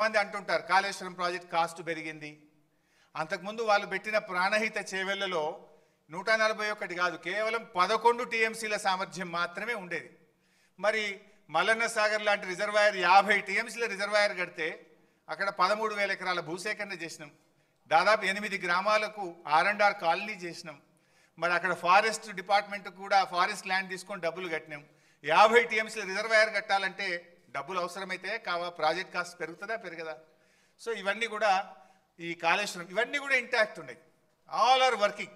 మంది అంటుంటారు Kaleshwaram project cost పెరిగింది. అంతకుముందు వాళ్ళు పెట్టిన ప్రాణహిత చేవెళ్లలో 141 కాదు, కేవలం 11 టీఎంసీల సామర్థ్యం మాత్రమే ఉండేది. మరి మల్లన్న సాగర్ లాంటి రిజర్వాయర్ 50 టీఎంసీల రిజర్వాయర్ కడితే అక్కడ 13,000 ఎకరాల భూసేకరణ చేసినాం. దాదాపు 8 గ్రామాలకు R&R కాలనీ చేసినాం. మరి అక్కడ ఫారెస్ట్ డిపార్ట్మెంట్ కూడా ఫారెస్ట్ ల్యాండ్ తీసుకొని డబ్బులు కట్టినాం. 50 టీఎంసీల రిజర్వాయర్ కట్టాలంటే డబ్బులు అవసరమైతే ప్రాజెక్ట్ కాస్ట్ పెరుగుతుందా పెరగదా? సో ఇవన్నీ కూడా ఈ కాళేశ్వరం ఇవన్నీ కూడా ఇంటాక్ట్ ఉన్నాయి. All are working.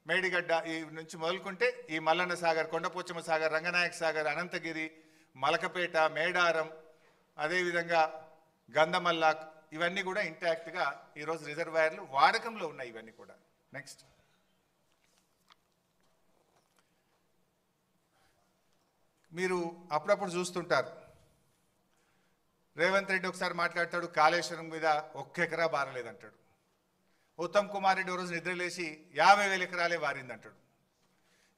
మేడిగడ్డ ఈ నుంచి మొదలుకుంటే ఈ మల్లన్న సాగర్, కొండపోచమ్మ సాగర్, రంగనాయక సాగర్, అనంతగిరి, మలకపేట, మేడారం, అదేవిధంగా గంధమల్లాక్ ఇవన్నీ కూడా ఇంటాక్ట్గా ఈరోజు రిజర్వాయర్లు వాడకంలో ఉన్నాయి. ఇవన్నీ కూడా నెక్స్ట్ మీరు అప్పుడప్పుడు చూస్తుంటారు, రేవంత్ రెడ్డి ఒకసారి మాట్లాడతాడు కాళేశ్వరం మీద 1 ఎకరా బారలేదంటాడు. ఉత్తమ్ కుమార్ రెడ్డి రోజు నిద్రలేసి 50,000 ఎకరాలే బారిందంటాడు.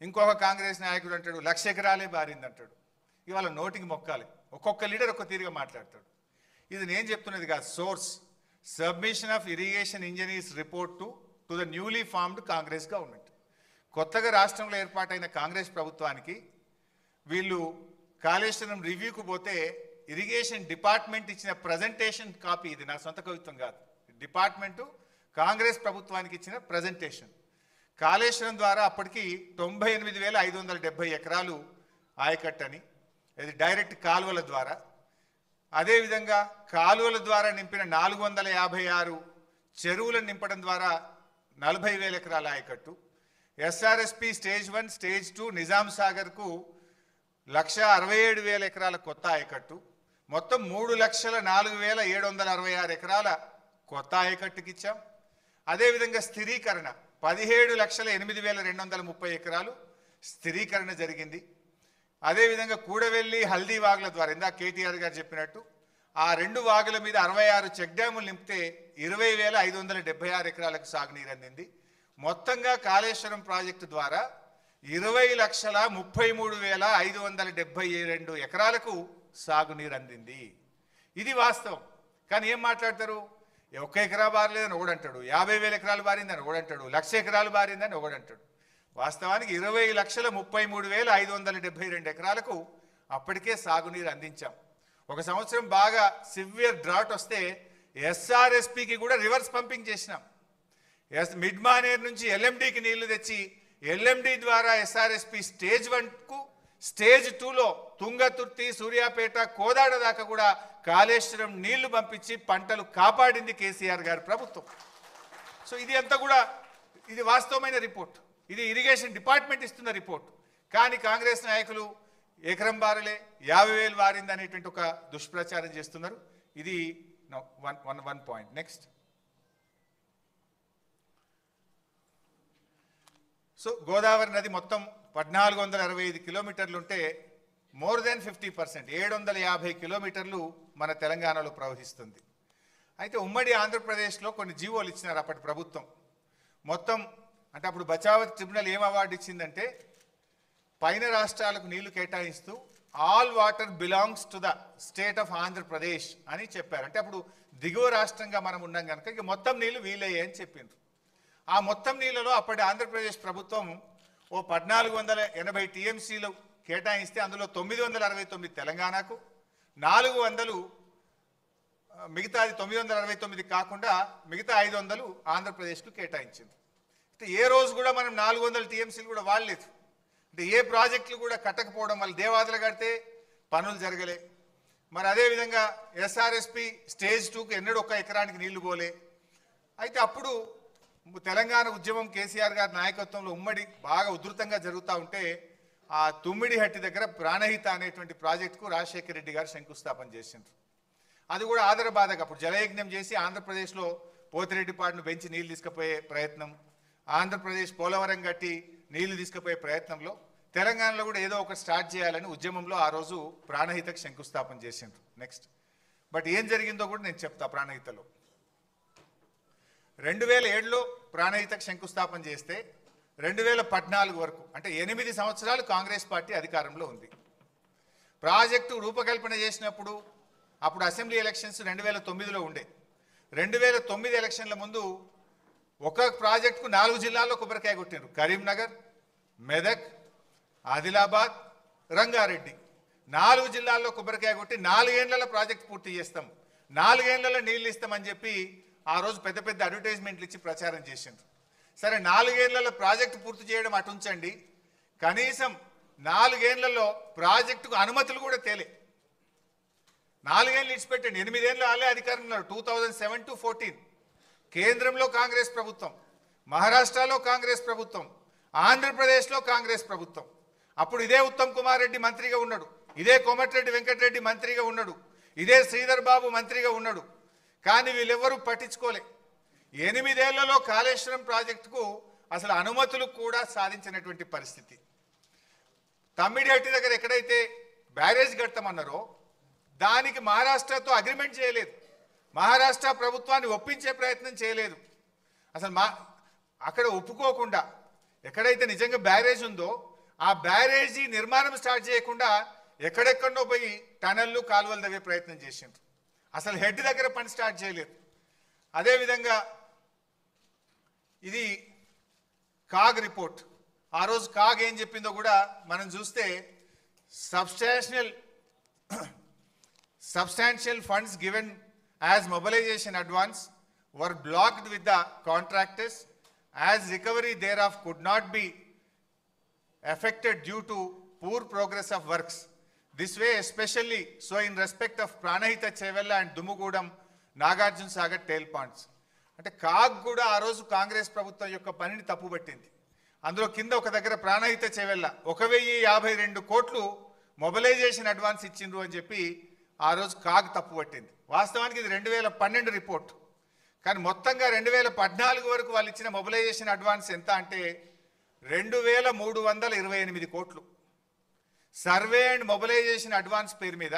ఇంకొక కాంగ్రెస్ నాయకుడు అంటాడు 1,00,000 ఎకరాలే బారిందంటాడు. ఇవాళ నోటికి మొక్కాలి, ఒక్కొక్క లీడర్ ఒక్క తీరుగా మాట్లాడతాడు. ఇది నేను చెప్తున్నది కాదు, source submission of irrigation engineers report to the newly formed Congress government. కొత్తగా రాష్ట్రంలో ఏర్పాటైన కాంగ్రెస్ ప్రభుత్వానికి వీళ్ళు కాళేశ్వరం రివ్యూకు పోతే ఇరిగేషన్ డిపార్ట్మెంట్ ఇచ్చిన ప్రజెంటేషన్ కాపీ, ఇది నా సొంత కవిత్వం కాదు, డిపార్ట్మెంటు కాంగ్రెస్ ప్రభుత్వానికి ఇచ్చిన ప్రజెంటేషన్. కాళేశ్వరం ద్వారా అప్పటికి 98,570 ఎకరాలు ఆయకట్టని, ఇది డైరెక్ట్ కాలువల ద్వారా. అదేవిధంగా కాలువల ద్వారా నింపిన 456 చెరువులను నింపడం ద్వారా 40,000 ఎకరాల ఆయకట్టు. ఎస్ఆర్ఎస్పి స్టేజ్ 1 స్టేజ్ 2 నిజాం సాగర్కు 1,67,000 ఎకరాల కొత్త ఆయకట్టు. మొత్తం 3,04,766 ఎకరాల కొత్త ఆయకట్టుకి ఇచ్చాం. అదేవిధంగా స్థిరీకరణ 17,08,230 ఎకరాలు స్థిరీకరణ జరిగింది. అదేవిధంగా కూడవెల్లి హల్దీ వాగుల ద్వారా ఇందాక కేటీఆర్ గారు చెప్పినట్టు ఆ 2 వాగుల మీద 66 చెక్ డ్యాములు నింపితే 20,576 ఎకరాలకు సాగునీరు అందింది. మొత్తంగా కాళేశ్వరం ప్రాజెక్టు ద్వారా 20,33,572 ఎకరాలకు సాగునీరు అందింది. ఇది వాస్తవం. కానీ ఏం మాట్లాడతారు, 1 ఎకరా బారలేదని ఒకడంటాడు, 50,000 ఎకరాలు బారిందని ఒకడంటాడు, 1,00,000 ఎకరాలు బారిందని ఒకడంటాడు. వాస్తవానికి 20,33,572 ఎకరాలకు అప్పటికే సాగునీరు అందించాం. ఒక సంవత్సరం బాగా సివియర్ డ్రాట్ వస్తే ఎస్ఆర్ఎస్పికి కూడా రివర్స్ పంపింగ్ చేసినాం. మిడ్ మానేర్ నుంచి ఎల్ఎండికి నీళ్లు తెచ్చి ఎల్ఎండి ద్వారా ఎస్ఆర్ఎస్పి స్టేజ్ 1కు స్టేజ్ 2లో తుంగతుర్తి, సూర్యాపేట, కోదాడ దాకా కూడా కాళేశ్వరం నీళ్లు పంపించి పంటలు కాపాడింది కేసీఆర్ గారి ప్రభుత్వం. సో ఇది అంతా కూడా ఇది వాస్తవమైన రిపోర్ట్, ఇది ఇరిగేషన్ డిపార్ట్మెంట్ ఇస్తున్న రిపోర్ట్. కానీ కాంగ్రెస్ నాయకులు ఎకరం బారలే 50,000 బారింది అనేటువంటి ఒక దుష్ప్రచారం చేస్తున్నారు. ఇది one point. Next, so Godavari నది మొత్తం 1,465 కిలోమీటర్లు ఉంటే మోర్ దెన్ 50%, 750 కిలోమీటర్లు మన తెలంగాణలో ప్రవహిస్తుంది. అయితే ఉమ్మడి ఆంధ్రప్రదేశ్లో కొన్ని జీవోలు ఇచ్చినారు అప్పటి ప్రభుత్వం. మొత్తం అంటే అప్పుడు బచావత్ ట్రిబ్యునల్ ఏం అవార్డు ఇచ్చిందంటే పైన రాష్ట్రాలకు నీళ్లు కేటాయిస్తూ all water belongs to the state of Andhra Pradesh అని చెప్పారు. అంటే అప్పుడు దిగువ రాష్ట్రంగా మనం ఉన్నాం కనుక ఇక మొత్తం నీళ్లు వీలయ్యాయి అని చెప్పిండ్రు. ఆ మొత్తం నీళ్ళలో అప్పటి ఆంధ్రప్రదేశ్ ప్రభుత్వం 1,480 టీఎంసీలు కేటాయిస్తే అందులో 969 తెలంగాణకు, 400 మిగతాది 969 కాకుండా మిగతా 500 ఆంధ్రప్రదేశ్కు కేటాయించింది. అంటే ఏ రోజు కూడా మనం 400 టీఎంసీలు కూడా వాడలేదు. అంటే ఏ ప్రాజెక్టులు కూడా కట్టకపోవడం వల్ల దేవాదులు కడితే పనులు జరగలే. మరి అదేవిధంగా ఎస్ఆర్ఎస్పి స్టేజ్ 2కు ఎన్నడూ 1 ఎకరానికి నీళ్లు పోలే. అయితే అప్పుడు తెలంగాణ ఉద్యమం కేసీఆర్ గారి నాయకత్వంలో ఉమ్మడి బాగా ఉధృతంగా జరుగుతూ ఉంటే ఆ తుమ్మిడిహట్టి దగ్గర ప్రాణహిత అనేటువంటి ప్రాజెక్టుకు రాజశేఖర రెడ్డి గారు శంకుస్థాపన చేసిండ్రు. అది కూడా ఆదరబాధగా అప్పుడు జలయజ్ఞం చేసి ఆంధ్రప్రదేశ్లో పోతిరెడ్డిపాడును పెంచి నీళ్లు తీసుకుపోయే ప్రయత్నం, ఆంధ్రప్రదేశ్ పోలవరం కట్టి నీళ్లు తీసుకుపోయే ప్రయత్నంలో తెలంగాణలో కూడా ఏదో ఒకటి స్టార్ట్ చేయాలని ఉద్యమంలో ఆ రోజు ప్రాణహితకు శంకుస్థాపన చేసిండ్రు. నెక్స్ట్, బట్ ఏం జరిగిందో కూడా నేను చెప్తా. ప్రాణహితలో 2007లో ప్రాణహితకు శంకుస్థాపన చేస్తే 2014 వరకు అంటే 8 సంవత్సరాలు కాంగ్రెస్ పార్టీ అధికారంలో ఉంది. ప్రాజెక్టు రూపకల్పన చేసినప్పుడు అప్పుడు అసెంబ్లీ ఎలక్షన్స్ 2009లో ఉండే. 2009 ఎలక్షన్ల ముందు ఒక ప్రాజెక్టుకు 4 జిల్లాల్లో కొబ్బరికాయ కొట్టారు. కరీంనగర్, మెదక్, ఆదిలాబాద్, రంగారెడ్డి. 4 జిల్లాల్లో కొబ్బరికాయ కొట్టి 4 ఏళ్లలో ప్రాజెక్ట్ పూర్తి చేస్తాం, 4 ఏళ్లలో నీళ్ళు ఇస్తామని చెప్పి ఆ రోజు పెద్ద పెద్ద అడ్వర్టైజ్మెంట్లు ఇచ్చి ప్రచారం చేసిండ్రు. సరే 4 ఏళ్లలో ప్రాజెక్టు పూర్తి చేయడం అటుంచండి, కనీసం 4 ఏళ్లలో ప్రాజెక్టుకు అనుమతులు కూడా తేలే. 4 ఏళ్ళు ఇచ్చిపెట్టండి, 8 ఏళ్ళు వాళ్ళే అధికారంలో. 2007 to 14 కేంద్రంలో కాంగ్రెస్ ప్రభుత్వం, మహారాష్ట్రలో కాంగ్రెస్ ప్రభుత్వం, ఆంధ్రప్రదేశ్లో కాంగ్రెస్ ప్రభుత్వం. అప్పుడు ఇదే ఉత్తమ్ కుమార్ రెడ్డి మంత్రిగా ఉన్నాడు, ఇదే కోమటిరెడ్డి వెంకటరెడ్డి మంత్రిగా ఉన్నాడు, ఇదే శ్రీధర్ బాబు మంత్రిగా ఉన్నాడు. కానీ వీళ్ళెవ్వరూ పట్టించుకోలే. 8 ఏళ్లలో కాళేశ్వరం ప్రాజెక్టుకు అసలు అనుమతులు కూడా సాధించినటువంటి పరిస్థితి. తమ్మిడిహట్టి దగ్గర ఎక్కడైతే బ్యారేజ్ కడతామన్నారో దానికి మహారాష్ట్రతో అగ్రిమెంట్ చేయలేదు, మహారాష్ట్ర ప్రభుత్వాన్ని ఒప్పించే ప్రయత్నం చేయలేదు. అసలు అక్కడ ఒప్పుకోకుండా ఎక్కడైతే నిజంగా బ్యారేజ్ ఉందో ఆ బ్యారేజీ నిర్మాణం స్టార్ట్ చేయకుండా ఎక్కడెక్కడో పోయి టనల్లు కాలువలు తవ్వే ప్రయత్నం చేసిండ్రు. అసలు హెడ్ దగ్గర పని స్టార్ట్ చేయలేదు. అదేవిధంగా ఇది కాగ్ రిపోర్ట్. ఆ రోజు కాగ్ ఏం చెప్పిందో కూడా మనం చూస్తే substantial funds given as mobilization advance were blocked with the contractors as recovery thereof could not be affected due to poor progress of works. This way especially so in respect of Pranahita Chevella and Dumugudam Nagarjuna Sagar tail ponds. అంటే CAG కూడా ఆ రోజు కాంగ్రెస్ ప్రభుత్వం యొక్క పనిని తప్పుపట్టింది. అందులో కింద ఒక దగ్గర ప్రాణహిత చెవెల్ల 1052 కోట్లు మొబిలైజేషన్ అడ్వాన్స్ ఇచ్చిండ్రు అని చెప్పి ఆ రోజు కాగ్ తప్పుపట్టింది. వాస్తవానికి ఇది 2012 రిపోర్ట్. కానీ మొత్తంగా 2014 వరకు వాళ్ళు ఇచ్చిన మొబిలైజేషన్ అడ్వాన్స్ ఎంత అంటే 2328 కోట్లు. సర్వే అండ్ మొబిలైజేషన్ అడ్వాన్స్ పేరు మీద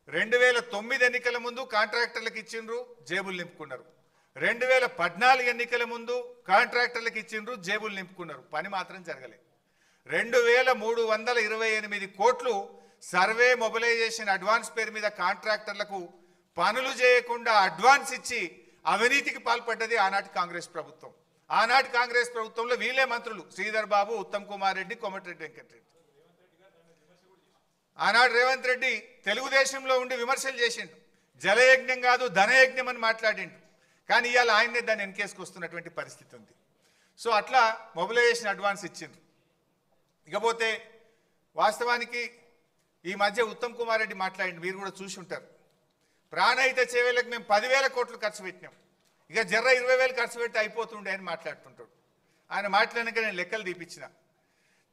2009 ఎన్నికల ముందు కాంట్రాక్టర్లకు ఇచ్చిండ్రు, జేబులు నింపుకున్నారు. 2014 ఎన్నికల ముందు కాంట్రాక్టర్లకు ఇచ్చిండ్రు, జేబులు నింపుకున్నారు. పని మాత్రం జరగలేదు. 2328 కోట్లు సర్వే మొబిలైజేషన్ అడ్వాన్స్ పేరు మీద కాంట్రాక్టర్లకు పనులు చేయకుండా అడ్వాన్స్ ఇచ్చి అవినీతికి పాల్పడ్డది ఆనాటి కాంగ్రెస్ ప్రభుత్వం. ఆనాటి కాంగ్రెస్ ప్రభుత్వంలో వీళ్ళే మంత్రులు శ్రీధర్ బాబు, ఉత్తమ్ కుమార్ రెడ్డి, కోమటిరెడ్డి వెంకటరెడ్డి. ఆనాడు రేవంత్ రెడ్డి తెలుగుదేశంలో ఉండి విమర్శలు చేసిండు, జలయజ్ఞం కాదు ధనయజ్ఞం అని మాట్లాడిండు. కానీ ఇవాళ ఆయన్నే దాన్ని వెనకేసుకొస్తున్నటువంటి పరిస్థితి ఉంది. సో అట్లా మొబిలైజేషన్ అడ్వాన్స్ ఇచ్చిండ్రు. ఇకపోతే వాస్తవానికి ఈ మధ్య ఉత్తమ్ కుమార్ రెడ్డి మాట్లాడిండు, మీరు కూడా చూసి ఉంటారు. ప్రాణహిత చేవేలకు మేము 10,000 కోట్లు ఖర్చు పెట్టినాం, ఇక జర్ర 20,000 ఖర్చు పెట్టి అయిపోతుండే అని మాట్లాడుతుంటాడు. ఆయన మాట్లాడినాక నేను లెక్కలు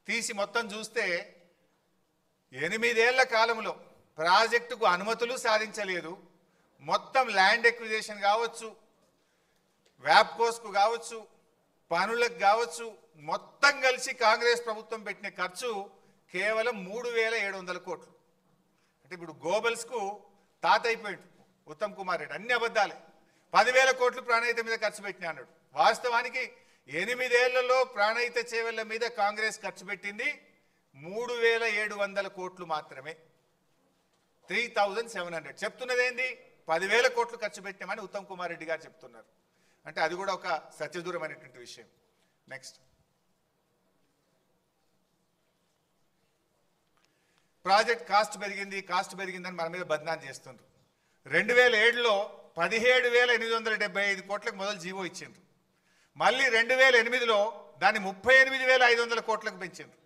తీసి మొత్తం చూస్తే 8 ఏళ్ల కాలంలో ప్రాజెక్టుకు అనుమతులు సాధించలేదు. మొత్తం ల్యాండ్ ఎక్విజిషన్ కావచ్చు, వ్యాప్కోస్కు కావచ్చు, పనులకు కావచ్చు, మొత్తం కలిసి కాంగ్రెస్ ప్రభుత్వం పెట్టిన ఖర్చు కేవలం 3,700 కోట్లు. అంటే ఇప్పుడు గోబల్స్కు తాత అయిపోయాడు ఉత్తమ్ కుమార్ రెడ్డి. అన్ని అబద్ధాలే. 10,000 కోట్లు ప్రాణహిత మీద ఖర్చు పెట్టినా అన్నాడు. వాస్తవానికి 8 ఏళ్లలో ప్రాణహిత చేవెళ్ల మీద కాంగ్రెస్ ఖర్చు పెట్టింది 3,700 కోట్లు మాత్రమే. 3,700. చెప్తున్నది ఏంది? 10,000 కోట్లు ఖర్చు పెట్టామని ఉత్తమ్ కుమార్ రెడ్డి గారు చెప్తున్నారు. అంటే అది కూడా ఒక సత్యదూరమైనటువంటి విషయం. నెక్స్ట్, ప్రాజెక్ట్ కాస్ట్ పెరిగిందని మన మీద బద్నాం చేస్తుండ్రు. 2007లో 17,875 కోట్లకు మొదలు జీవో ఇచ్చిండ్రు. మళ్ళీ 2008లో దాన్ని 38,500 కోట్లకు పెంచిండ్రు.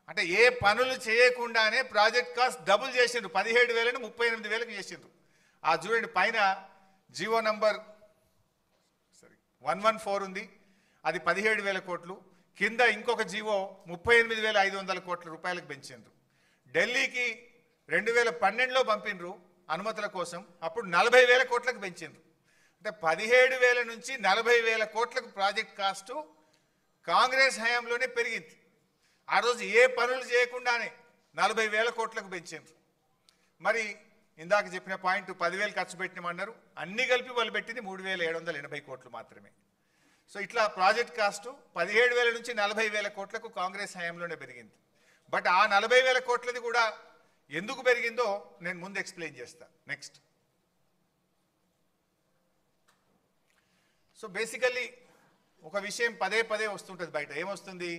అంటే ఏ పనులు చేయకుండానే ప్రాజెక్ట్ కాస్ట్ డబుల్ చేసిండ్రు. 17,000ని 38,000కి చేసిండ్రు. ఆ చూడండి పైన జీవో నంబర్ 114 ఉంది, అది 17,000 కోట్లు. కింద ఇంకొక జీవో 38,500 కోట్ల రూపాయలకు పెంచిండ్రు. ఢిల్లీకి 2012లో పంపిండ్రు అనుమతుల కోసం, అప్పుడు 40,000 కోట్లకు పెంచిండ్రు. అంటే 17,000 నుంచి 40,000 కోట్లకు ప్రాజెక్ట్ కాస్టు కాంగ్రెస్ హయాంలోనే పెరిగింది. ఆ రోజు ఏ పనులు చేయకుండానే 40,000 కోట్లకు పెంచిండ్రు. మరి ఇందాక చెప్పిన పాయింట్ 10,000 ఖర్చు పెట్టినామన్నారు, అన్ని కలిపి వాళ్ళు పెట్టింది 3,780 కోట్లు మాత్రమే. సో ఇట్లా ప్రాజెక్ట్ కాస్టు 17,000 నుంచి 40,000 కోట్లకు కాంగ్రెస్ హయాంలోనే పెరిగింది. బట్ ఆ 40,000 కోట్లది కూడా ఎందుకు పెరిగిందో నేను ముందు ఎక్స్ప్లెయిన్ చేస్తా. నెక్స్ట్. సో బేసికల్లీ ఒక విషయం పదే పదే వస్తుంటుంది బయట. ఏమొస్తుంది?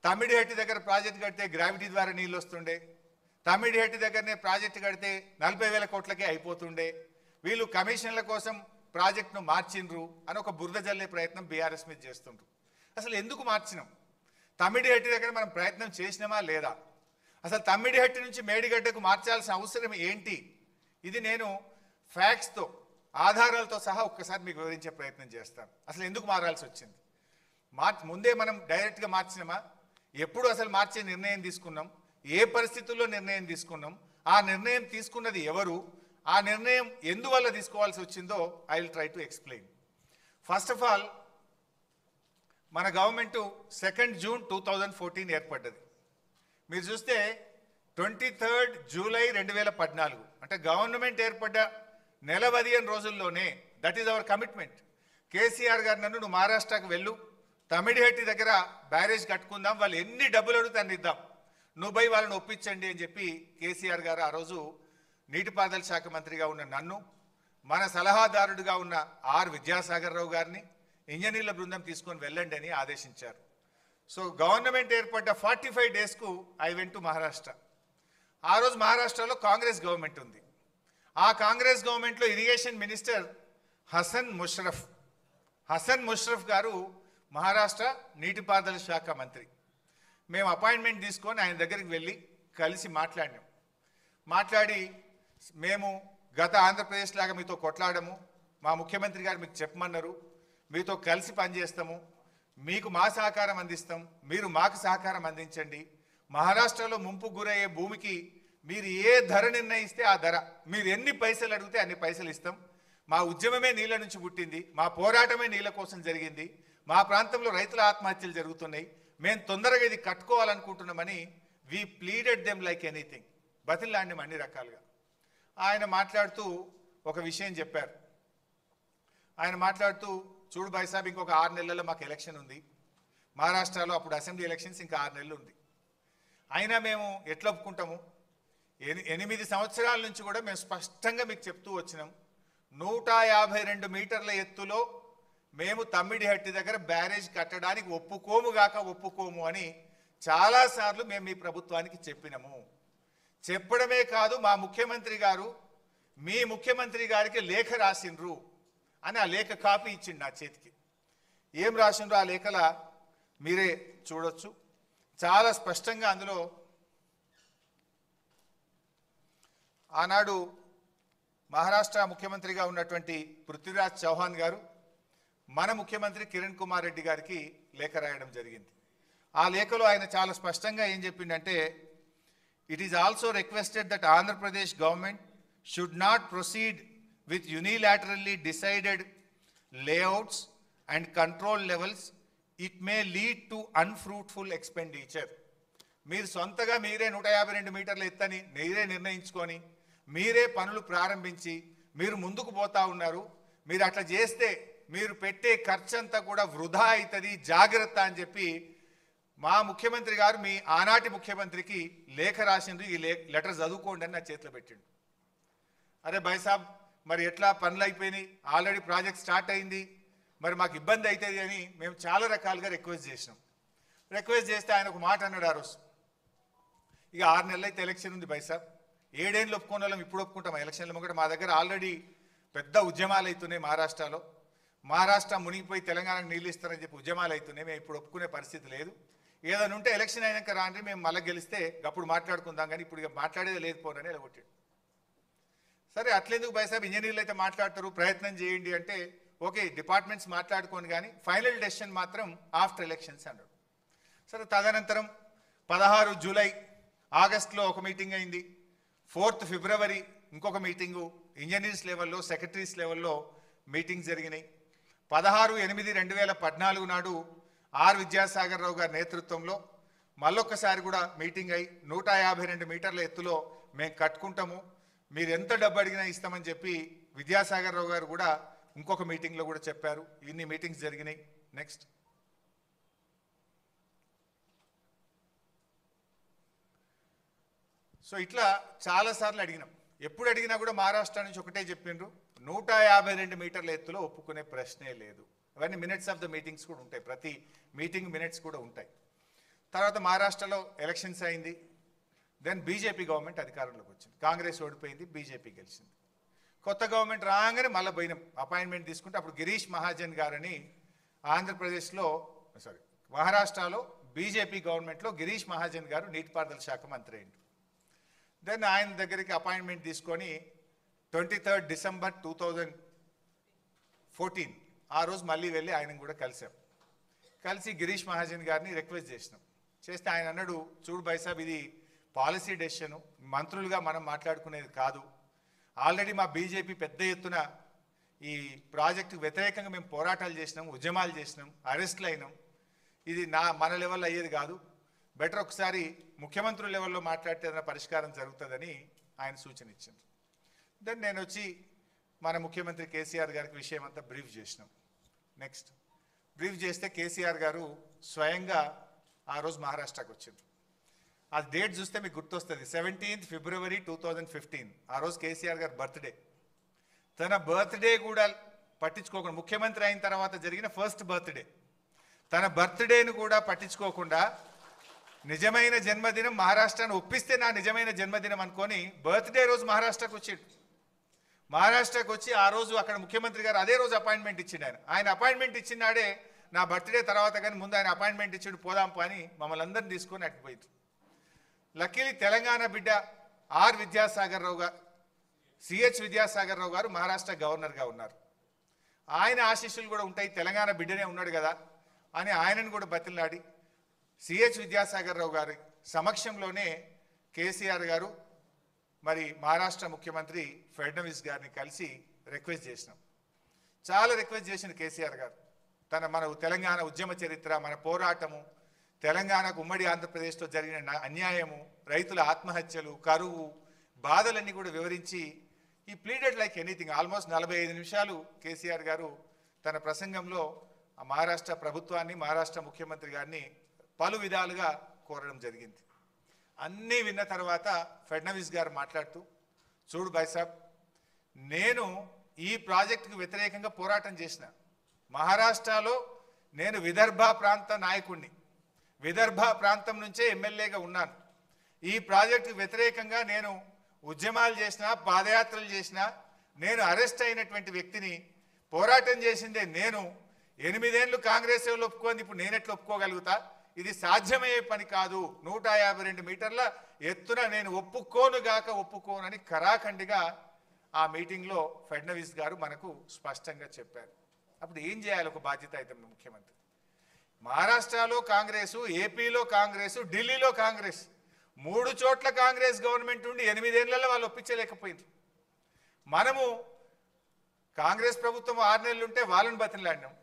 తమ్మిడిహట్టి దగ్గర ప్రాజెక్ట్ కడితే గ్రావిటీ ద్వారా నీళ్ళు వస్తుండే, తమ్మిడిహట్టి దగ్గరనే ప్రాజెక్ట్ కడితే 40,000 కోట్లకే అయిపోతుండే, వీళ్ళు కమిషన్ల కోసం ప్రాజెక్టును మార్చిండ్రు అని ఒక బురద జల్లే ప్రయత్నం బీఆర్ఎస్ మీద చేస్తుండ్రు. అసలు ఎందుకు మార్చినాం? తమ్మిడిహట్టి దగ్గర మనం ప్రయత్నం చేసినామా లేదా? అసలు తమ్మిడిహట్టి నుంచి మేడిగడ్డకు మార్చాల్సిన అవసరం ఏంటి? ఇది నేను ఫ్యాక్ట్స్తో, ఆధారాలతో సహా ఒక్కసారి మీకు వివరించే ప్రయత్నం చేస్తాను. అసలు ఎందుకు మారాల్సి వచ్చింది? ముందే మనం డైరెక్ట్గా మార్చినామా? ఎప్పుడు అసలు మార్చే నిర్ణయం తీసుకున్నాం? ఏ పరిస్థితుల్లో నిర్ణయం తీసుకున్నాం? ఆ నిర్ణయం తీసుకున్నది ఎవరు? ఆ నిర్ణయం ఎందువల్ల తీసుకోవాల్సి వచ్చిందో I will try to explain. First of all, మన గవర్నమెంట్ 2 జూన్ 2014 ఏర్పడ్డది. మీరు చూస్తే 23 జూలై 2014 అంటే గవర్నమెంట్ ఏర్పడ్డ నెల 15 రోజుల్లోనే, that is our commitment. KCR గారు నన్ను నువ్వు మహారాష్ట్రకు వెళ్ళు, తమిడిహట్టి దగ్గర బ్యారేజ్ కట్టుకుందాం, వాళ్ళు ఎన్ని డబ్బులు అడుగుతా అన్ని ఇద్దాం, నువ్వు పోయి వాళ్ళని ఒప్పించండి అని చెప్పి కేసీఆర్ గారు ఆ రోజు నీటిపారుదల శాఖ మంత్రిగా ఉన్న నన్ను, మన సలహాదారుడిగా ఉన్న ఆర్ విద్యాసాగర్ రావు గారిని ఇంజనీర్ల బృందం తీసుకొని వెళ్ళండి అని ఆదేశించారు. సో గవర్నమెంట్ ఏర్పడ్డ 45 డేస్కు ఐ వెంట్ టు మహారాష్ట్ర. ఆ రోజు మహారాష్ట్రలో కాంగ్రెస్ గవర్నమెంట్ ఉంది. ఆ కాంగ్రెస్ గవర్నమెంట్లో ఇరిగేషన్ మినిస్టర్ హసన్ ముషరఫ్ గారు మహారాష్ట్ర నీటిపారుదల శాఖ మంత్రి. మేము అపాయింట్మెంట్ తీసుకొని ఆయన దగ్గరికి వెళ్ళి కలిసి మాట్లాడి మేము గత ఆంధ్రప్రదేశ్ లాగా మీతో కొట్లాడము, మా ముఖ్యమంత్రి గారు మీకు చెప్పమన్నారు, మీతో కలిసి పనిచేస్తాము, మీకు మా సహకారం అందిస్తాం, మీరు మాకు సహకారం అందించండి, మహారాష్ట్రలో ముంపు గురయ్యే భూమికి మీరు ఏ ధర నిర్ణయిస్తే ఆ ధర, మీరు ఎన్ని పైసలు అడిగితే అన్ని పైసలు ఇస్తాం, మా ఉద్యమమే నీళ్ళ నుంచి పుట్టింది, మా పోరాటమే నీళ్ళ కోసం జరిగింది, మా ప్రాంతంలో రైతుల ఆత్మహత్యలు జరుగుతున్నాయి, మేము తొందరగా ఇది కట్టుకోవాలనుకుంటున్నామని we pleaded them like anything, బతిలాడినాం అన్ని రకాలుగా. ఆయన మాట్లాడుతూ ఒక విషయం చెప్పారు. ఆయన మాట్లాడుతూ, చూడు భాయ్ సాబ్, ఇంకొక 6 నెలల్లో మాకు ఎలక్షన్ ఉంది, మహారాష్ట్రలో అప్పుడు అసెంబ్లీ ఎలక్షన్స్ ఇంకా 6 నెలలు ఉంది, అయినా మేము ఎట్లా ఒప్పుకుంటాము? 8 సంవత్సరాల నుంచి కూడా మేము స్పష్టంగా మీకు చెప్తూ వచ్చినాం, 152 మీటర్ల ఎత్తులో మేము తమ్మిడిహట్టి దగ్గర బ్యారేజ్ కట్టడానికి ఒప్పుకోము అని చాలాసార్లు మేము మీ ప్రభుత్వానికి చెప్పినాము. చెప్పడమే కాదు, మా ముఖ్యమంత్రి గారు మీ ముఖ్యమంత్రి గారికి లేఖ రాసిండ్రు అని ఆ లేఖ కాపీ ఇచ్చిండు నా చేతికి. ఏం రాసిండ్రు ఆ లేఖల మీరే చూడొచ్చు. చాలా స్పష్టంగా అందులో ఆనాడు మహారాష్ట్ర ముఖ్యమంత్రిగా ఉన్నటువంటి పృథ్వీరాజ్ చౌహాన్ గారు మన ముఖ్యమంత్రి కిరణ్ కుమార్ రెడ్డి గారికి లేఖ రాయడం జరిగింది. ఆ లేఖలో ఆయన చాలా స్పష్టంగా ఏం చెప్పిండంటే, it is also requested that Andhra Pradesh government should not proceed with unilaterally decided layouts and control levels. It may lead to unfruitful expenditure. మీరు సొంతగా మీరే 152 మీటర్ల ఎత్తని మీరే నిర్ణయించుకొని మీరే పనులు ప్రారంభించి మీరు ముందుకు పోతా ఉన్నారు. మీరు అట్లా చేస్తే మీరు పెట్టే ఖర్చంతా కూడా వృధా అవుతుంది, జాగ్రత్త అని చెప్పి మా ముఖ్యమంత్రి గారు మీ ఆనాటి ముఖ్యమంత్రికి లేఖ రాసిండ్రు. ఈ లెటర్ చదువుకోండి అని నా చేతిలో పెట్టిండు. అరే భాయ్ సాబ్, మరి ఎట్లా పనులు అయిపోయినాయి, ఆల్రెడీ ప్రాజెక్ట్ స్టార్ట్ అయింది, మరి మాకు ఇబ్బంది అవుతుంది అని మేము చాలా రకాలుగా రిక్వెస్ట్ చేసినాం. రిక్వెస్ట్ చేస్తే ఆయన ఒక మాట అన్నాడు ఆ రోజు, ఇక 6 నెలలు అయితే ఎలక్షన్ ఉంది భాయ్ సాబ్, 7 ఏళ్ళు ఒప్పుకునే వాళ్ళం ఇప్పుడు ఒప్పుకుంటాం ఎలక్షన్లు కూడా, మా దగ్గర ఆల్రెడీ పెద్ద ఉద్యమాలు అవుతున్నాయి మహారాష్ట్రలో, మహారాష్ట్ర మునిగిపోయి తెలంగాణకు నీళ్ళు ఇస్తారని చెప్పి ఉద్యమాలు అవుతున్నాయి, మేము ఇప్పుడు ఒప్పుకునే పరిస్థితి లేదు, ఏదైనా ఉంటే ఎలక్షన్ అయినాక రాండి, మేము మళ్ళీ గెలిస్తే అప్పుడు మాట్లాడుకుందాం, కానీ ఇప్పుడు ఇక మాట్లాడేది లేదు పోనని ఎలగొట్టాడు. సరే అట్లెందుకు భాయ్ సాబ్, ఇంజనీర్లు అయితే మాట్లాడతారు, ప్రయత్నం చేయండి అంటే ఓకే డిపార్ట్మెంట్స్ మాట్లాడుకోండి, కానీ ఫైనల్ డెసిషన్ మాత్రం ఆఫ్టర్ ఎలక్షన్స్ అన్నాడు. సరే తదనంతరం 16 జూలై ఆగస్టులో ఒక మీటింగ్ అయింది, 4 ఫిబ్రవరి ఇంకొక మీటింగు, ఇంజనీర్స్ లెవెల్లో సెక్రటరీస్ లెవెల్లో మీటింగ్స్ జరిగినాయి. 16/8/2014 నాడు ఆర్ విద్యాసాగర్ రావు గారి నేతృత్వంలో మళ్ళొక్కసారి కూడా మీటింగ్ అయి 152 మీటర్ల ఎత్తులో మేము కట్టుకుంటాము, మీరు ఎంత డబ్బు అడిగినా ఇస్తామని చెప్పి విద్యాసాగర్ రావు గారు కూడా ఇంకొక మీటింగ్లో కూడా చెప్పారు. ఇన్ని మీటింగ్స్ జరిగినాయి. నెక్స్ట్ సో ఇట్లా చాలాసార్లు అడిగినాం. ఎప్పుడు అడిగినా కూడా మహారాష్ట్ర నుంచి ఒకటే చెప్పిండ్రు, 152 మీటర్ల ఎత్తులో ఒప్పుకునే ప్రశ్నే లేదు. అవన్నీ మినిట్స్ ఆఫ్ ద మీటింగ్స్ కూడా ఉంటాయి, ప్రతి మీటింగ్ మినిట్స్ కూడా ఉంటాయి. తర్వాత మహారాష్ట్రలో ఎలక్షన్స్ అయింది. దెన్ బీజేపీ గవర్నమెంట్ అధికారంలోకి వచ్చింది. కాంగ్రెస్ ఓడిపోయింది, బీజేపీ గెలిచింది. కొత్త గవర్నమెంట్ రాగానే మళ్ళీ పోయినాం అపాయింట్మెంట్ తీసుకుంటే. అప్పుడు గిరీష్ మహాజన్ గారని ఆంధ్రప్రదేశ్లో మహారాష్ట్రలో బీజేపీ గవర్నమెంట్లో గిరీష్ మహాజన్ గారు నీటిపారుదల శాఖ మంత్రి అయింది. దెన్ ఆయన దగ్గరికి అపాయింట్మెంట్ తీసుకొని 23 డిసెంబర్ 2014 ఆ రోజు మళ్ళీ వెళ్ళి ఆయనను కూడా కలిసాం. కలిసి గిరీష్ మహాజన్ గారిని రిక్వెస్ట్ చేసినాం. చేస్తే ఆయన అన్నాడు, చూడు బైసాబ్, ఇది పాలసీ డెసిషను, మంత్రులుగా మనం మాట్లాడుకునేది కాదు. ఆల్రెడీ మా బీజేపీ పెద్ద ఎత్తున ఈ ప్రాజెక్టుకు వ్యతిరేకంగా మేము పోరాటాలు చేసినాం, ఉద్యమాలు చేసినాం, అరెస్ట్లు అయినాం. ఇది మన లెవెల్లో అయ్యేది కాదు. బెటర్ ఒకసారి ముఖ్యమంత్రుల లెవెల్లో మాట్లాడితే ఏదైనా పరిష్కారం జరుగుతుందని ఆయన సూచన ఇచ్చింది. దెన్ నేను వచ్చి మన ముఖ్యమంత్రి కేసీఆర్ గారికి విషయం అంతా బ్రీఫ్ చేసినాం. నెక్స్ట్ బ్రీఫ్ చేస్తే కేసీఆర్ గారు స్వయంగా ఆ రోజు మహారాష్ట్రకు వచ్చింది. ఆ డేట్ చూస్తే మీకు గుర్తొస్తుంది, 17 ఫిబ్రవరి 2015. ఆ రోజు కేసీఆర్ గారు బర్త్డే. తన బర్త్డే కూడా పట్టించుకోకుండా, ముఖ్యమంత్రి అయిన తర్వాత జరిగిన ఫస్ట్ బర్త్డే, తన బర్త్డేను కూడా పట్టించుకోకుండా నిజమైన జన్మదినం మహారాష్ట్రను ఒప్పిస్తే నా నిజమైన జన్మదినం అనుకొని బర్త్డే రోజు మహారాష్ట్రకు వచ్చాడు. మహారాష్ట్రకు వచ్చి ఆ రోజు అక్కడ ముఖ్యమంత్రి గారు అదే రోజు అపాయింట్మెంట్ ఇచ్చిండు. ఆయన అపాయింట్మెంట్ ఇచ్చినాడే నా బర్త్డే తర్వాత, కానీ ముందు ఆయన అపాయింట్మెంట్ ఇచ్చాడు, పోదాం పని మమ్మల్ని అందరిని తీసుకొని అటుపోయింది. లక్కీలీ తెలంగాణ బిడ్డ ఆర్ విద్యాసాగర్ రావు గారు, సిహెచ్ విద్యాసాగర్ రావు గారు మహారాష్ట్ర గవర్నర్గా ఉన్నారు. ఆయన ఆశీస్సులు కూడా ఉంటాయి, తెలంగాణ బిడ్డనే ఉన్నాడు కదా అని ఆయనను కూడా బతిలాడి సిహెచ్ విద్యాసాగర్ రావు గారి సమక్షంలోనే కేసీఆర్ గారు మరి మహారాష్ట్ర ముఖ్యమంత్రి ఫడ్నవీస్ గారిని కలిసి రిక్వెస్ట్ చేసినాం. చాలా రిక్వెస్ట్ చేసిన కేసీఆర్ గారు, మన తెలంగాణ ఉద్యమ చరిత్ర, మన పోరాటము, తెలంగాణకు ఉమ్మడి ఆంధ్రప్రదేశ్లో జరిగిన అన్యాయము, రైతుల ఆత్మహత్యలు, కరువు, బాధలన్నీ కూడా వివరించి ఈ ప్లీడెడ్ లైక్ ఎనీథింగ్. ఆల్మోస్ట్ 45 నిమిషాలు కేసీఆర్ గారు తన ప్రసంగంలో మహారాష్ట్ర ప్రభుత్వాన్ని, మహారాష్ట్ర ముఖ్యమంత్రి గారిని పలు విధాలుగా కోరడం జరిగింది. అన్నీ విన్న తర్వాత ఫడ్నవీస్ గారు మాట్లాడుతూ, చూడు బైసాబ్, నేను ఈ ప్రాజెక్టుకు వ్యతిరేకంగా పోరాటం చేసిన, మహారాష్ట్రలో నేను విదర్భ ప్రాంత నాయకుడిని, విదర్భ ప్రాంతం నుంచే ఎమ్మెల్యేగా ఉన్నాను. ఈ ప్రాజెక్టుకు వ్యతిరేకంగా నేను ఉద్యమాలు చేసిన, పాదయాత్రలు చేసిన, నేను అరెస్ట్ అయినటువంటి వ్యక్తిని, పోరాటం చేసిందే నేను. 8 ఏళ్ళు కాంగ్రెస్ వాళ్ళు ఒప్పుకోండి, ఇప్పుడు నేనెట్లా ఒప్పుకోగలుగుతా? ఇది సాధ్యమయ్యే పని కాదు. 152 మీటర్ల ఎత్తున నేను ఒప్పుకోనని కరాఖండిగా ఆ మీటింగ్లో ఫడ్నవీస్ గారు మనకు స్పష్టంగా చెప్పారు. అప్పుడు ఏం చేయాలి ఒక బాధ్యత అయితే ముఖ్యమంత్రి? మహారాష్ట్రలో కాంగ్రెసు, ఏపీలో కాంగ్రెసు, ఢిల్లీలో కాంగ్రెస్, 3 చోట్ల కాంగ్రెస్ గవర్నమెంట్ ఉండి 8 ఏళ్లలో వాళ్ళు ఒప్పించలేకపోయింది. మనము కాంగ్రెస్ ప్రభుత్వం 6 నెలలు ఉంటే వాళ్ళని బతిలాడినాం,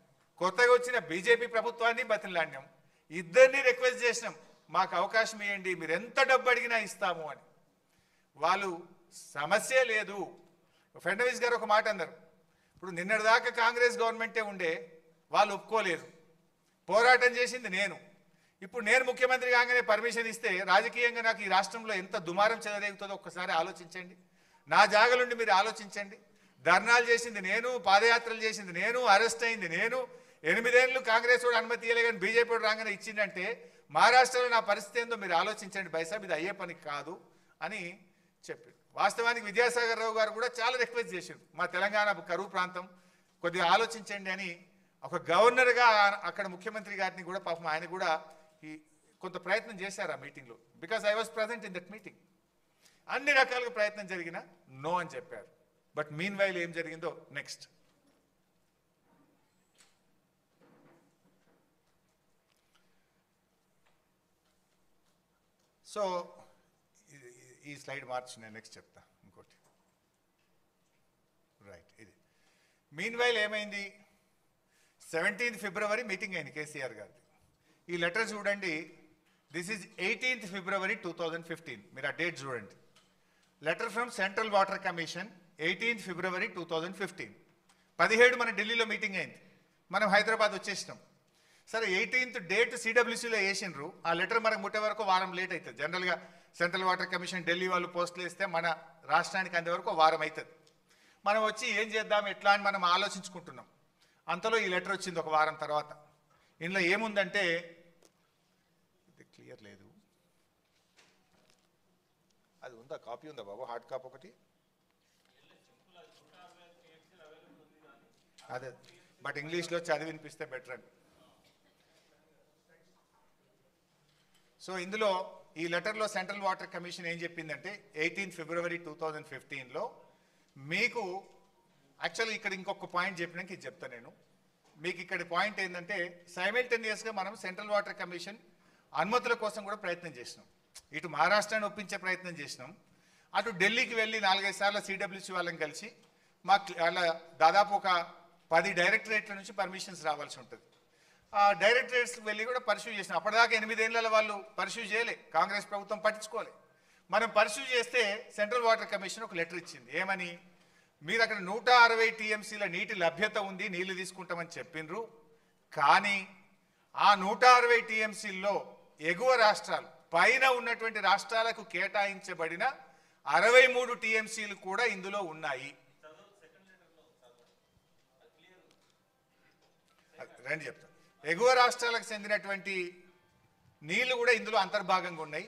కొత్తగా వచ్చిన బీజేపీ ప్రభుత్వాన్ని బతిలాడినాం, ఇద్దరిని రిక్వెస్ట్ చేసినాం, మాకు అవకాశం ఇవ్వండి, మీరు ఎంత డబ్బు అడిగినా ఇస్తాము అని. వాళ్ళు సమస్య లేదు. ఫడ్నవీస్ గారు ఒక మాట అన్నారు, ఇప్పుడు నిన్నటిదాకా కాంగ్రెస్ గవర్నమెంటే ఉండే, వాళ్ళు ఒప్పుకోలేదు, పోరాటం చేసింది నేను, ఇప్పుడు నేను ముఖ్యమంత్రి కాగానే పర్మిషన్ ఇస్తే రాజకీయంగా నాకు ఈ రాష్ట్రంలో ఎంత దుమారం చెలరేగుతుందో ఒక్కసారి ఆలోచించండి. నా జాగలుండి మీరు ఆలోచించండి. ధర్నాలు చేసింది నేను, పాదయాత్రలు చేసింది నేను, అరెస్ట్ అయింది నేను, 8 ఏళ్ళు కాంగ్రెస్ వాడు అనుమతి ఇవ్వలే కానీ బీజేపీ వాడు రాగానే ఇచ్చిందంటే మహారాష్ట్రలో నా పరిస్థితి ఏందో మీరు ఆలోచించండి బైసాబ్, ఇది అయ్యే పని కాదు అని చెప్పారు. వాస్తవానికి విద్యాసాగర్ రావు గారు కూడా చాలా రిక్వెస్ట్ చేశారు, మా తెలంగాణ కరువు ప్రాంతం కొద్దిగా ఆలోచించండి అని. ఒక గవర్నర్గా అక్కడ ముఖ్యమంత్రి గారిని కూడా పాపం ఆయన కూడా కొంత ప్రయత్నం చేశారు ఆ మీటింగ్లో. Because I was present in that meeting. అన్ని రకాలుగా ప్రయత్నం జరిగినా నో అని చెప్పారు. బట్ మీన్ వైల్ ఏం జరిగిందో నెక్స్ట్. సో ఈ స్లైడ్ మార్చి నేను నెక్స్ట్ చెప్తా ఇంకోటి. రైట్, ఇది మీన్ వైల్ ఏమైంది? 17 ఫిబ్రవరి మీటింగ్ అయింది కేసీఆర్ గారిది. ఈ లెటర్ చూడండి, దిస్ ఈజ్ 18 ఫిబ్రవరి 2015. మీరు ఆ డేట్ చూడండి. Letter from central water commission 18 ఫిబ్రవరి 2015. 17 మన ఢిల్లీలో మీటింగ్ అయింది, మనం హైదరాబాద్ వచ్చేసినాం. సరే 18th డేట్ సిడబ్ల్యూసీలో వేసిండ్రు, ఆ లెటర్ మనకు ముట్టే వరకు వారం లేట్ అవుతుంది. జనరల్గా సెంట్రల్ వాటర్ కమిషన్ ఢిల్లీ వాళ్ళు పోస్టులు వేస్తే మన రాష్ట్రానికి అంతవరకు వారం అవుతుంది. మనం వచ్చి ఏం చేద్దాం ఎట్లా అని మనం ఆలోచించుకుంటున్నాం. అంతలో ఈ లెటర్ వచ్చింది ఒక వారం తర్వాత. ఇందులో ఏముందంటే, ఇది క్లియర్ లేదు, అది ఉందా, కాపీ ఉందా బాబు, హార్డ్ కాపీ ఒకటి, అదే బట్ ఇంగ్లీష్లో చదివి వినిపిస్తే బెటర్ అని. సో ఇందులో ఈ లెటర్లో సెంట్రల్ వాటర్ కమిషన్ ఏం చెప్పిందంటే 18 ఫిబ్రవరి 2015లో మీకు యాక్చువల్గా ఇక్కడ ఇంకొక పాయింట్ చెప్పినాక ఇది చెప్తాను నేను మీకు. ఇక్కడ పాయింట్ ఏంటంటే సైమల్టేనియస్గా మనం సెంట్రల్ వాటర్ కమిషన్ అనుమతుల కోసం కూడా ప్రయత్నం చేసినాం. ఇటు మహారాష్ట్రాన్ని ఒప్పించే ప్రయత్నం చేసినాం, అటు ఢిల్లీకి వెళ్ళి 4-5 సార్లు సిడబ్ల్యూసీ వాళ్ళని కలిసి మాకు అలా దాదాపు ఒక 10 డైరెక్టరేట్ల నుంచి పర్మిషన్స్ రావాల్సి ఉంటుంది. ఆ డైరెక్టరేట్స్కి వెళ్ళి కూడా పర్స్యూ చేసినాం. అప్పటిదాకా 8 ఏళ్ళ వాళ్ళు పర్స్యూ చేయలే, కాంగ్రెస్ ప్రభుత్వం పట్టించుకోలే. మనం పర్స్యూ చేస్తే సెంట్రల్ వాటర్ కమిషన్ ఒక లెటర్ ఇచ్చింది. ఏమని, మీరు అక్కడ 160 టీఎంసీల నీటి లభ్యత ఉంది, నీళ్లు తీసుకుంటామని చెప్పిండ్రు, కానీ ఆ 160 టీఎంసీల్లో ఎగువ రాష్ట్రాలు పైన ఉన్నటువంటి రాష్ట్రాలకు కేటాయించబడిన 63 టీఎంసీలు కూడా ఇందులో ఉన్నాయి. రండి చెప్తాను. ఎగువ రాష్ట్రాలకు చెందినటువంటి నీళ్లు కూడా ఇందులో అంతర్భాగంగా ఉన్నాయి.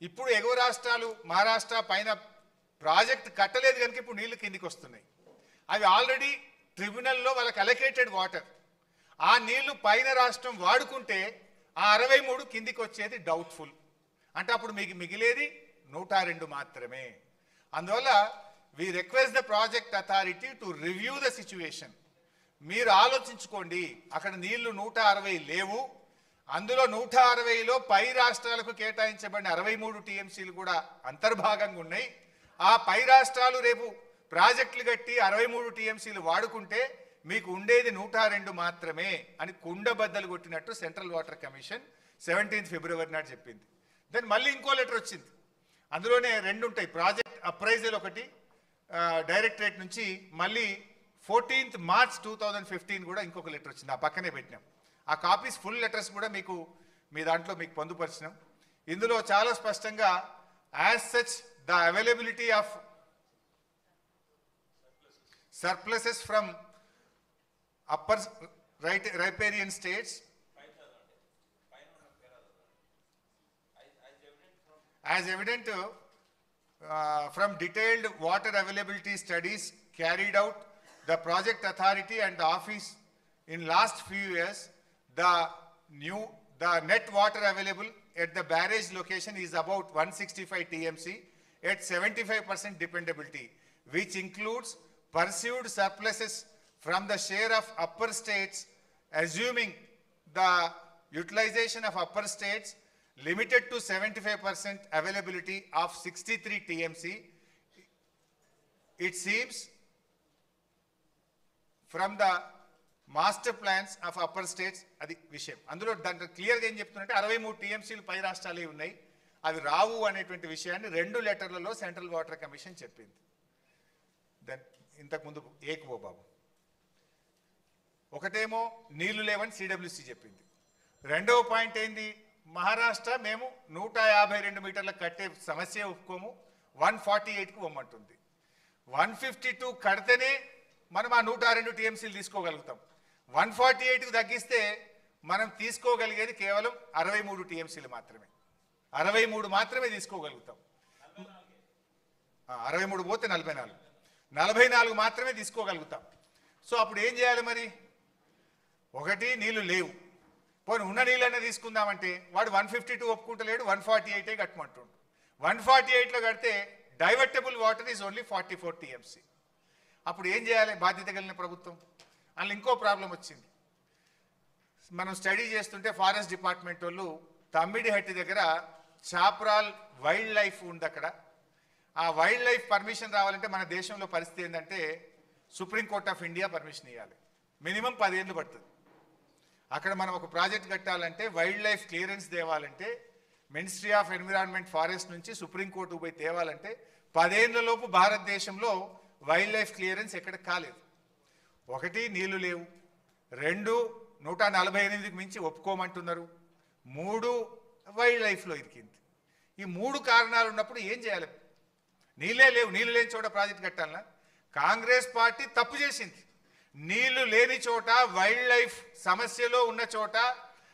ఇప్పుడు ఎగువ రాష్ట్రాలు మహారాష్ట్ర పైన ప్రాజెక్ట్ కట్టలేదు కనుక ఇప్పుడు నీళ్లు కిందికి వస్తున్నాయి. అవి ఆల్రెడీ ట్రిబ్యునల్లో వాళ్ళకి అలొకేటెడ్ వాటర్. ఆ నీళ్లు పైన రాష్ట్రం వాడుకుంటే ఆ 63 కిందికి వచ్చేది డౌట్ఫుల్. అంటే అప్పుడు మీకు మిగిలేది 102 మాత్రమే. అందువల్ల we request the project authority to review the situation. మీరు ఆలోచించుకోండి, అక్కడ నీళ్లు 160 లేవు, అందులో 160లో పై రాష్ట్రాలకు కేటాయించబడిన 63 టీఎంసీలు కూడా అంతర్భాగంగా ఉన్నాయి. ఆ పై రాష్ట్రాలు రేపు ప్రాజెక్టులు కట్టి 63 టీఎంసీలు వాడుకుంటే మీకు ఉండేది 102 మాత్రమే అని కుండబద్దలు కొట్టినట్టు సెంట్రల్ వాటర్ కమిషన్ 17 ఫిబ్రవరి నాడు చెప్పింది. దెన్ మళ్ళీ ఇంకో లెటర్ వచ్చింది. అందులోనే 2 ఉంటాయి, ప్రాజెక్ట్ అప్రైజల్ ఒకటి డైరెక్టరేట్ నుంచి, మళ్ళీ 14 మార్చ్ 2015 కూడా ఇంకొక లెటర్ వచ్చింది, ఆ పక్కనే పెట్టినాం. ఆ కాపీస్ ఫుల్ లెటర్స్ కూడా మీకు మీ దాంట్లో మీకు పొందుపరిచినాం. ఇందులో చాలా స్పష్టంగా as such the availability of surpluses from upper riparian states as evident from detailed water availability studies carried out the project authority and the office in last few years, the net water available at the barrage location is about 165 TMC at 75% dependability, which includes pursued surpluses from the share of upper states, assuming the utilization of upper states limited to 75% availability of 63 TMC. It seems from the master plans of upper states, అది విషయం. అందులో దాంట్లో క్లియర్గా ఏం చెప్తున్నట్టే 63 టీఎంసీలు పై రాష్ట్రాలే ఉన్నాయి, అవి రావు అనేటువంటి విషయాన్ని 2 లెటర్లలో సెంట్రల్ వాటర్ కమిషన్ చెప్పింది. దెన్ ఇంతకుముందు ఏకువో బాబు, ఒకటేమో నీళ్లు లేవని సిడబ్ల్యూసీ చెప్పింది. రెండవ పాయింట్ ఏంది, మహారాష్ట్ర మేము 152 మీటర్లకు కట్టే సమస్య ఒప్పుకోము, 148కు ఇవ్వమంటుంది. 152 కడితేనే మనం ఆ 102 టీఎంసీలు తీసుకోగలుగుతాం. 148కు తగ్గిస్తే మనం తీసుకోగలిగేది కేవలం 63 టీఎంసీలు మాత్రమే, 63 మాత్రమే తీసుకోగలుగుతాం. 63 పోతే 44 మాత్రమే తీసుకోగలుగుతాం. సో అప్పుడు ఏం చేయాలి మరి, ఒకటి నీళ్లు లేవు, పోనీ ఉన్న నీళ్ళనే తీసుకుందామంటే వాడు 152 ఒప్పుకుంటలేడు, 148 కట్టమంటుండు. 148లో కడితే divertible water is only 44 TMC. అప్పుడు ఏం చేయాలి బాధ్యత కలిగిన ప్రభుత్వం? అందులో ఇంకో ప్రాబ్లం వచ్చింది. మనం స్టడీ చేస్తుంటే ఫారెస్ట్ డిపార్ట్మెంట్ వాళ్ళు తమ్మిడిహట్టి దగ్గర చాప్రాల్ వైల్డ్ లైఫ్ ఉంది. అక్కడ ఆ వైల్డ్ లైఫ్ పర్మిషన్ రావాలంటే మన దేశంలో పరిస్థితి ఏంటంటే సుప్రీంకోర్ట్ ఆఫ్ ఇండియా పర్మిషన్ ఇవ్వాలి, మినిమం 10 ఏళ్ళు పడుతుంది. అక్కడ మనం ఒక ప్రాజెక్ట్ కట్టాలంటే వైల్డ్ లైఫ్ క్లియరెన్స్ తేవాలంటే మినిస్ట్రీ ఆఫ్ ఎన్విరాన్మెంట్ ఫారెస్ట్ నుంచి సుప్రీంకోర్టుకు పోయి తేవాలంటే 10 ఏళ్లలోపు భారతదేశంలో వైల్డ్ లైఫ్ క్లియరెన్స్ ఎక్కడ కాలేదు. ఒకటి నీళ్లు లేవు, 2 148కి మించి ఒప్పుకోమంటున్నారు, 3 వైల్డ్ లైఫ్లో ఇరికింది. ఈ 3 కారణాలు ఉన్నప్పుడు ఏం చేయాలి? నీళ్ళే లేవు, నీళ్ళు లేని చోట ప్రాజెక్ట్ కట్టాలనా? కాంగ్రెస్ పార్టీ తప్పు చేసింది. నీళ్లు లేని చోట, వైల్డ్ లైఫ్ సమస్యలో ఉన్న చోట,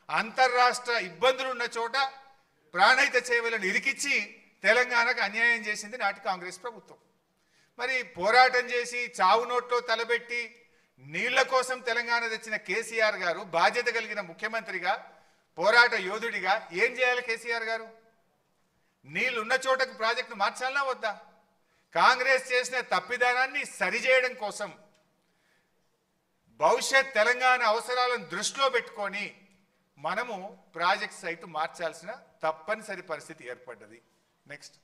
అంతర్రాష్ట్ర ఇబ్బందులు ఉన్న చోట ప్రాణహిత సేవలను ఇరికిచ్చి తెలంగాణకు అన్యాయం చేసింది నాటి కాంగ్రెస్ ప్రభుత్వం. మరి పోరాటం చేసి చావు నోట్లో తలబెట్టి నీళ్ల కోసం తెలంగాణ తెచ్చిన కేసీఆర్ గారు బాధ్యత కలిగిన ముఖ్యమంత్రిగా, పోరాట యోధుడిగా ఏం చేయాలి కేసీఆర్ గారు? నీళ్లు ఉన్న చోటకు ప్రాజెక్టు మార్చాలనా వద్దా? కాంగ్రెస్ చేసిన తప్పిదానాన్ని సరిచేయడం కోసం భవిష్యత్ తెలంగాణ అవసరాలను దృష్టిలో పెట్టుకొని మనము ప్రాజెక్ట్ సైట్ మార్చాల్సిన తప్పనిసరి పరిస్థితి ఏర్పడ్డది. నెక్స్ట్.